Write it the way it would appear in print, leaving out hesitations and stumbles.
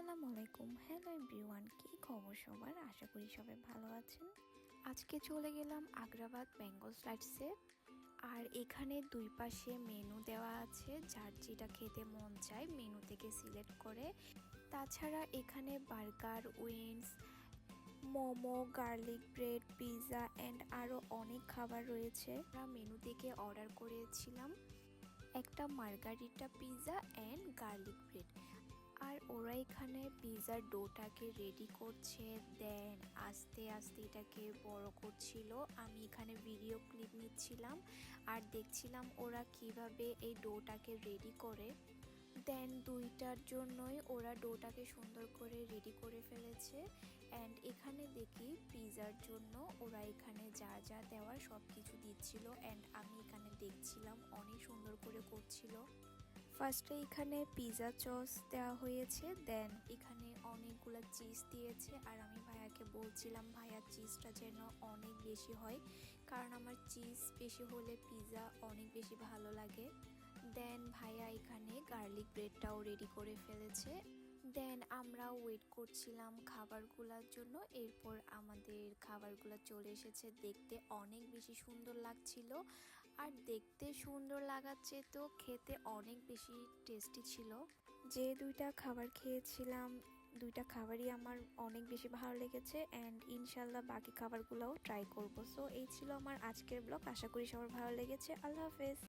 আসসালামু আলাইকুম। Hello everyone, কি খবর সবার? আশা করি সবাই ভালো আছেন। আজকে চলে গেলাম আগ্রাবাদ বেঙ্গল ফ্লাইটসে। আর এখানে দুই পাশে মেনু দেওয়া আছে, যার যেটা খেতে মন চায় মেনু থেকে সিলেক্ট করে। তাছাড়া এখানে burger, wings, momo, garlic bread, pizza and আরও অনেক খাবার রয়েছে। আমরা মেনু থেকে অর্ডার করেছিলাম একটা Margarita pizza and garlic bread. আর ওরা এখানে পিৎজার ডোটাকে রেডি করছে, দেন আস্তে আস্তে এটাকে বড় করছিল। আমি এখানে ভিডিও ক্লিপ নিচ্ছিলাম আর দেখছিলাম ওরা কিভাবে এই ডোটাকে রেডি করে। দেন দুইটার জন্যই ওরা ডোটাকে সুন্দর করে রেডি করে ফেলেছে। অ্যান্ড এখানে দেখি পিৎজার জন্য ওরা এখানে যা যা দেওয়ার সব কিছু দিচ্ছিল, অ্যান্ড আমি এখানে দেখছিলাম অনেক সুন্দর করে করছিল। ফার্স্টে এখানে পিৎজা সস দেওয়া হয়েছে, দেন এখানে অনেকগুলো চিজ দিয়েছে। আর আমি ভাইয়াকে বলছিলাম ভাইয়া চিজটা যেন অনেক বেশি হয়, কারণ আমার চিজ বেশি হলে পিৎজা অনেক বেশি ভালো লাগে। দেন ভাইয়া এখানে গার্লিক ব্রেডটাও রেডি করে ফেলেছে। দেন আমরা ওয়েট করছিলাম খাবারগুলোর জন্য। এরপর আমাদের খাবারগুলো চলে এসেছে। দেখতে অনেক বেশি সুন্দর লাগছিল, আর দেখতে সুন্দর লাগাচ্ছে তো খেতে অনেক বেশি টেস্টি ছিল। যে দুইটা খাবার খেয়েছিলাম, দুইটা খাবারই আমার অনেক বেশি ভালো লেগেছে, অ্যান্ড ইনশাল্লাহ বাকি খাবারগুলোও ট্রাই করবো। সো এই ছিল আমার আজকের ব্লগ। আশা করি সবার ভালো লেগেছে। আল্লাহ হাফেজ।